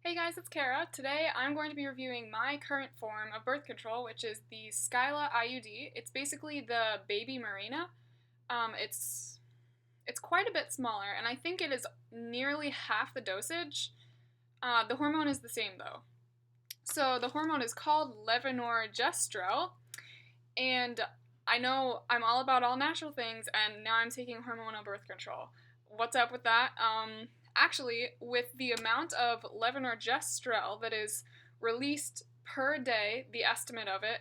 Hey guys, it's Kara. Today I'm going to be reviewing my current form of birth control, which is the Skyla IUD. It's basically the baby Marina. It's quite a bit smaller, and I think it is nearly half the dosage. The hormone is the same though. So the hormone is called Levonorgestrel, and I know I'm all about all natural things, and now I'm taking hormonal birth control. What's up with that? Actually, with the amount of levonorgestrel that is released per day, the estimate of it,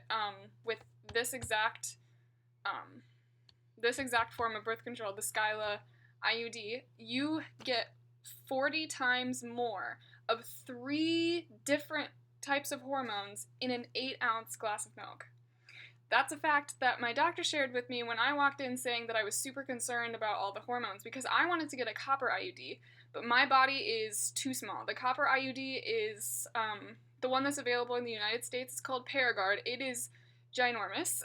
with this exact form of birth control, the Skyla IUD, you get 40 times more of 3 different types of hormones in an 8-ounce glass of milk. That's a fact that my doctor shared with me when I walked in saying that I was super concerned about all the hormones because I wanted to get a copper IUD, but my body is too small. The copper IUD is the one that's available in the United States. It's called Paragard. It is ginormous.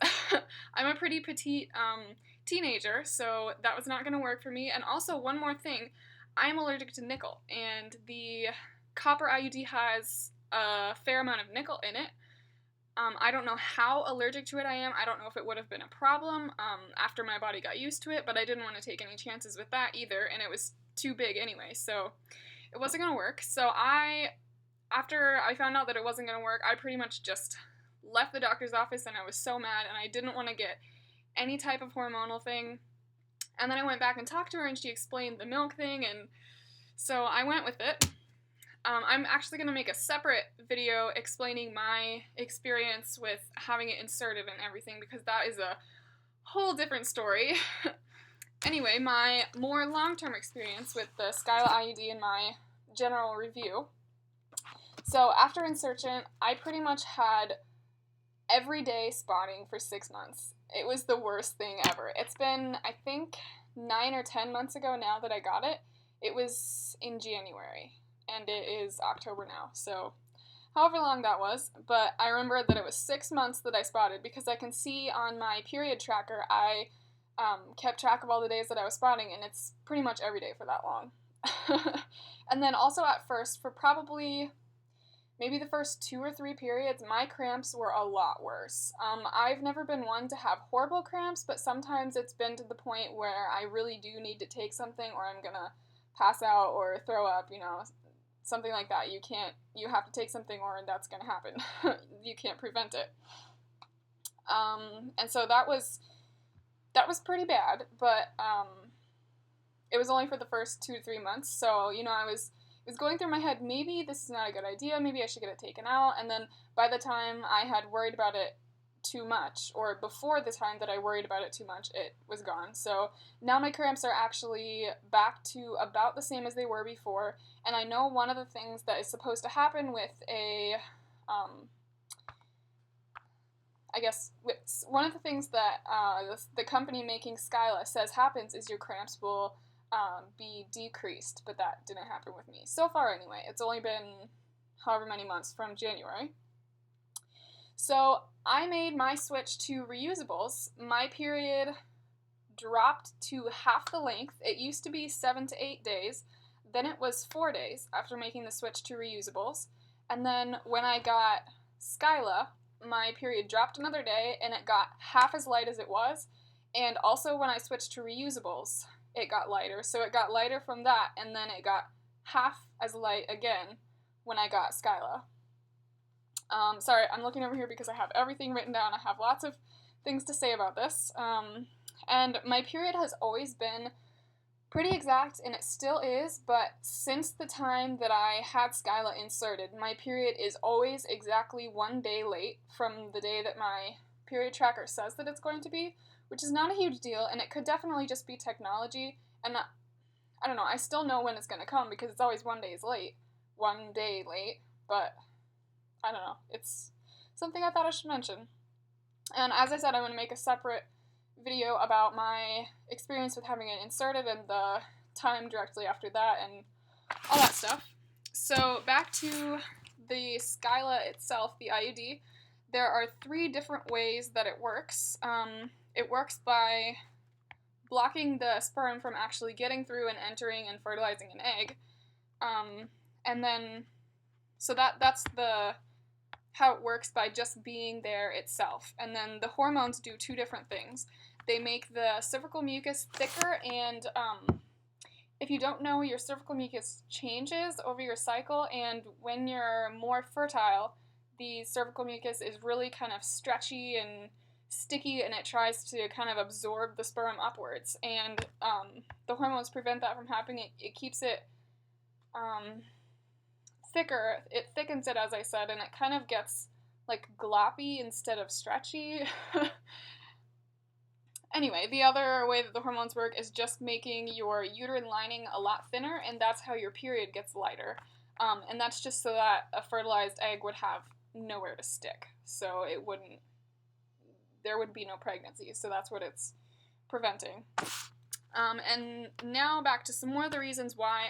I'm a pretty petite teenager, so that was not going to work for me. And also, one more thing, I'm allergic to nickel, and the copper IUD has a fair amount of nickel in it. I don't know how allergic to it I am. I don't know if it would have been a problem after my body got used to it, but I didn't want to take any chances with that either, and it was too big anyway, so it wasn't going to work. So after I found out that it wasn't going to work, I pretty much just left the doctor's office, and I was so mad, and I didn't want to get any type of hormonal thing. And then I went back and talked to her, and she explained the milk thing, and so I went with it. I'm actually going to make a separate video explaining my experience with having it inserted and everything, because that is a whole different story. Anyway, my more long-term experience with the Skyla IUD and my general review. So after insertion, I pretty much had everyday spotting for 6 months. It was the worst thing ever. It's been, I think, 9 or 10 months ago now that I got it. It was in January, and it is October now, so however long that was. But I remember that it was 6 months that I spotted, because I can see on my period tracker, I kept track of all the days that I was spotting, and it's pretty much every day for that long. And then also at first, for probably maybe the first 2 or 3 periods, my cramps were a lot worse. I've never been one to have horrible cramps, but sometimes it's been to the point where I really do need to take something, or I'm gonna pass out or throw up, something like that. You have to take something, or that's gonna happen. You can't prevent it. And so that was pretty bad, but it was only for the first 2 to 3 months, so, it was going through my head, maybe this is not a good idea, maybe I should get it taken out, and then by the time I had worried about it too much, or before the time that I worried about it too much, it was gone. So now my cramps are actually back to about the same as they were before, and I know one of the things that is supposed to happen with one of the things that the company making Skyla says happens is your cramps will be decreased, but that didn't happen with me. So far anyway, it's only been however many months from January. So I made my switch to reusables. My period dropped to half the length. It used to be 7 to 8 days, then it was 4 days after making the switch to reusables, and then when I got Skyla, my period dropped another day, and it got half as light as it was, and also when I switched to reusables, it got lighter. So it got lighter from that, and then it got half as light again when I got Skyla. Sorry, I'm looking over here because I have everything written down. I have lots of things to say about this. And my period has always been pretty exact, and it still is, but since the time that I had Skyla inserted, my period is always exactly 1 day late from the day that my period tracker says that it's going to be, which is not a huge deal, and it could definitely just be technology, and I don't know, I still know when it's going to come because it's always 1 day late, but I don't know, it's something I thought I should mention. And as I said, I'm going to make a separate video about my experience with having it inserted and the time directly after that and all that stuff. So back to the Skyla itself, the IUD. There are 3 different ways that it works. It works by blocking the sperm from actually getting through and entering and fertilizing an egg. And then So that's how it works by just being there itself. And then the hormones do two different things. They make the cervical mucus thicker, and if you don't know, your cervical mucus changes over your cycle, and when you're more fertile, the cervical mucus is really kind of stretchy and sticky, and it tries to kind of absorb the sperm upwards. And the hormones prevent that from happening. It keeps it thicker. It thickens it, as I said, and it kind of gets like gloppy instead of stretchy. Anyway, the other way that the hormones work is just making your uterine lining a lot thinner, and that's how your period gets lighter. And that's just so that a fertilized egg would have nowhere to stick. So there would be no pregnancy. So that's what it's preventing. And now back to some more of the reasons why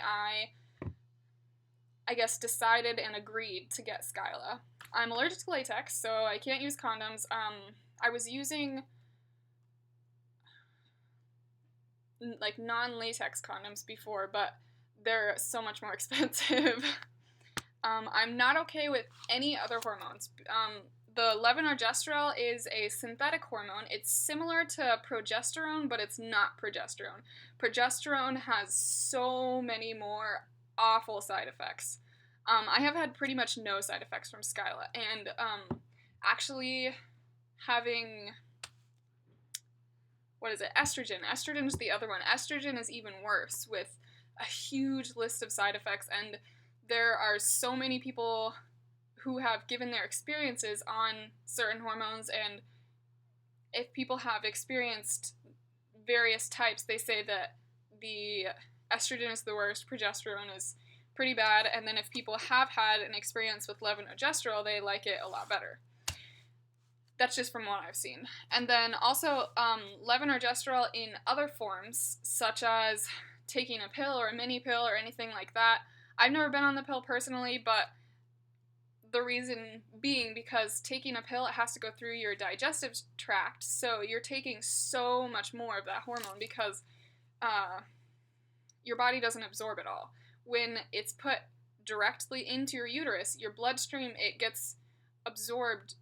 I guess, decided and agreed to get Skyla. I'm allergic to latex, so I can't use condoms. I was using like non-latex condoms before, but they're so much more expensive. I'm not okay with any other hormones. The levonorgestrel is a synthetic hormone. It's similar to progesterone, but it's not progesterone. Progesterone has so many more awful side effects. I have had pretty much no side effects from Skyla, and actually having, estrogen. Estrogen is the other one. Estrogen is even worse, with a huge list of side effects, and there are so many people who have given their experiences on certain hormones, and if people have experienced various types, they say that the estrogen is the worst, progesterone is pretty bad, and then if people have had an experience with levonorgestrel, they like it a lot better. That's just from what I've seen. And then also levonorgestrel in other forms, such as taking a pill or a mini pill or anything like that. I've never been on the pill personally, but the reason being because taking a pill, it has to go through your digestive tract, so you're taking so much more of that hormone because your body doesn't absorb it all. When it's put directly into your uterus, your bloodstream, it gets absorbed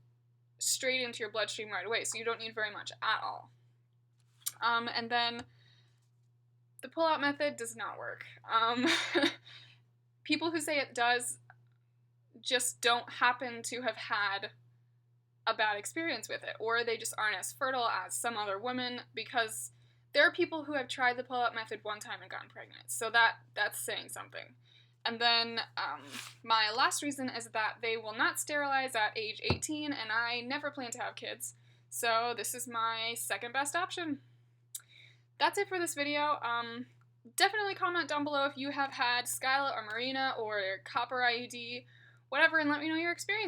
straight into your bloodstream right away, so you don't need very much at all. And then the pull-out method does not work. People who say it does just don't happen to have had a bad experience with it, or they just aren't as fertile as some other women, because there are people who have tried the pull-out method one time and gotten pregnant, so that's saying something. And then my last reason is that they will not sterilize at age 18, and I never plan to have kids, so this is my second best option. That's it for this video. Definitely comment down below if you have had Skyla or Marina or copper IUD, whatever, and let me know your experience.